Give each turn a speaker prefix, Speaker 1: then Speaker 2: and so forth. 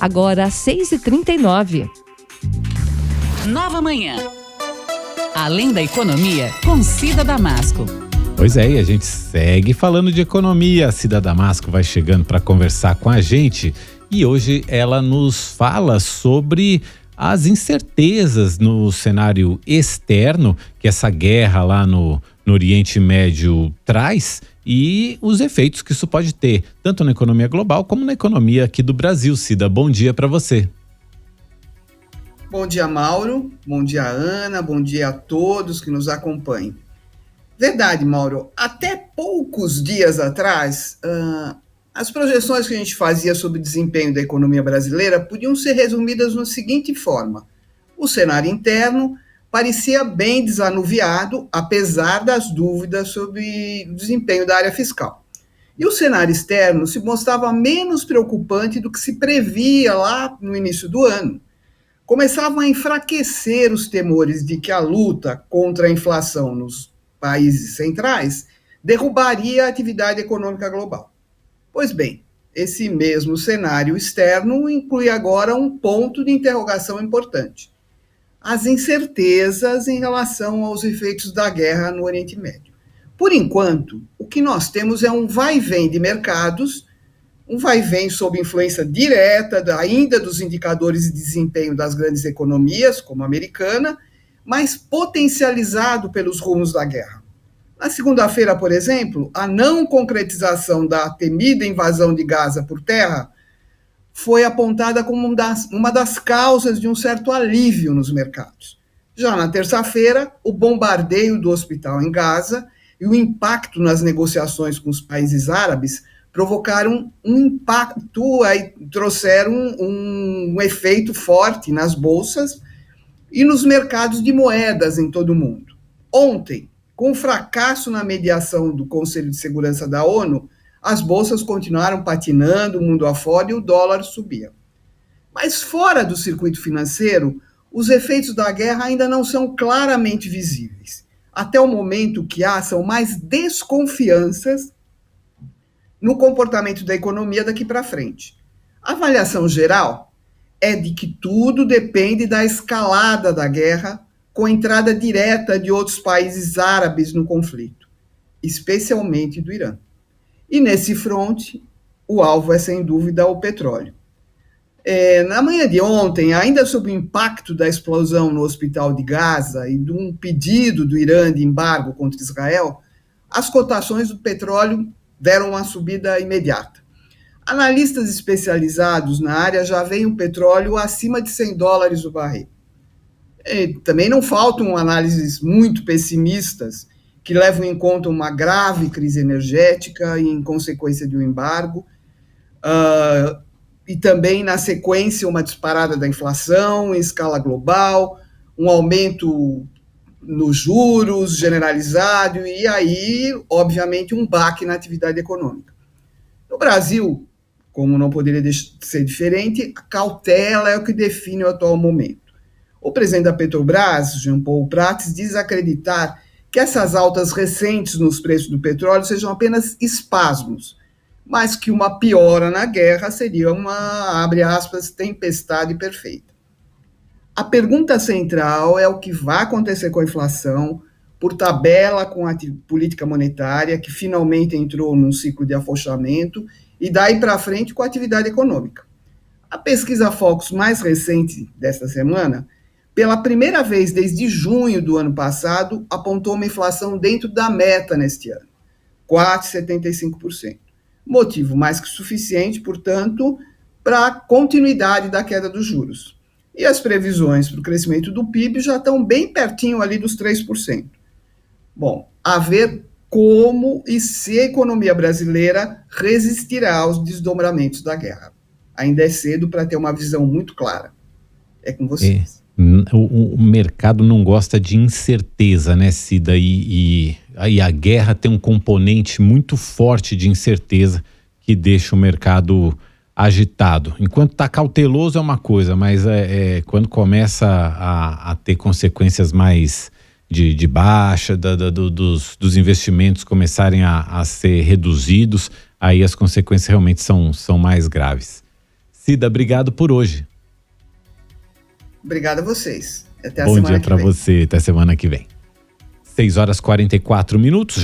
Speaker 1: agora às 6h39.
Speaker 2: Nova Manhã. Além da economia, com Cida Damasco.
Speaker 3: Pois é, e a gente segue falando de economia. A Cida Damasco vai chegando para conversar com a gente e hoje ela nos fala sobre as incertezas no cenário externo que essa guerra lá no Oriente Médio traz e os efeitos que isso pode ter, tanto na economia global como na economia aqui do Brasil. Cida, bom dia para você.
Speaker 4: Bom dia, Mauro. Bom dia, Ana. Bom dia a todos que nos acompanham. Verdade, Mauro. Até poucos dias atrás, as projeções que a gente fazia sobre o desempenho da economia brasileira podiam ser resumidas na seguinte forma. O cenário interno parecia bem desanuviado, apesar das dúvidas sobre o desempenho da área fiscal. E o cenário externo se mostrava menos preocupante do que se previa lá no início do ano. Começavam a enfraquecer os temores de que a luta contra a inflação nos países centrais derrubaria a atividade econômica global. Pois bem, esse mesmo cenário externo inclui agora um ponto de interrogação importante: as incertezas em relação aos efeitos da guerra no Oriente Médio. Por enquanto, o que nós temos é um vai-vem de mercados, um vai-vem sob influência direta ainda dos indicadores de desempenho das grandes economias, como a americana, mas potencializado pelos rumos da guerra. Na segunda-feira, por exemplo, a não concretização da temida invasão de Gaza por terra foi apontada como uma das causas de um certo alívio nos mercados. Já na terça-feira, o bombardeio do hospital em Gaza e o impacto nas negociações com os países árabes provocaram um impacto, trouxeram um efeito forte nas bolsas e nos mercados de moedas em todo o mundo. Ontem, com o fracasso na mediação do Conselho de Segurança da ONU, as bolsas continuaram patinando o mundo afora e o dólar subia. Mas fora do circuito financeiro, os efeitos da guerra ainda não são claramente visíveis. Até o momento, o que há são mais desconfianças no comportamento da economia daqui para frente. A avaliação geral é de que tudo depende da escalada da guerra com a entrada direta de outros países árabes no conflito, especialmente do Irã. E nesse fronte, o alvo é sem dúvida o petróleo. Na manhã de ontem, ainda sob o impacto da explosão no hospital de Gaza e de um pedido do Irã de embargo contra Israel, as cotações do petróleo deram uma subida imediata. Analistas especializados na área já veem o petróleo acima de $100 o barril. Também não faltam análises muito pessimistas que levam em conta uma grave crise energética e em consequência de um embargo, e também, na sequência, uma disparada da inflação em escala global, um aumento nos juros generalizado e aí, obviamente, um baque na atividade econômica. No Brasil, como não poderia ser diferente, a cautela é o que define o atual momento. O presidente da Petrobras, Jean Paul Prats, diz acreditar que essas altas recentes nos preços do petróleo sejam apenas espasmos, mas que uma piora na guerra seria uma, abre aspas, tempestade perfeita. A pergunta central é o que vai acontecer com a inflação, por tabela com a política monetária, que finalmente entrou num ciclo de afrouxamento, e daí para frente com a atividade econômica. A pesquisa Focus mais recente desta semana, pela primeira vez desde junho do ano passado, apontou uma inflação dentro da meta neste ano, 4,75%. Motivo mais que suficiente, portanto, para a continuidade da queda dos juros. E as previsões para o crescimento do PIB já estão bem pertinho ali dos 3%. Bom, a ver como e se a economia brasileira resistirá aos desdobramentos da guerra. Ainda é cedo para ter uma visão muito clara. É com vocês.
Speaker 3: O mercado não gosta de incerteza, né, Cida? E a guerra tem um componente muito forte de incerteza que deixa o mercado agitado. Enquanto está cauteloso é uma coisa, mas quando começa a ter consequências mais de baixa, dos investimentos começarem a ser reduzidos, aí as consequências realmente são mais graves. Cida, obrigado por hoje.
Speaker 4: Obrigada a vocês. Até a
Speaker 3: Bom
Speaker 4: semana
Speaker 3: dia
Speaker 4: que
Speaker 3: para
Speaker 4: vem.
Speaker 3: você, até semana que vem. 6h44.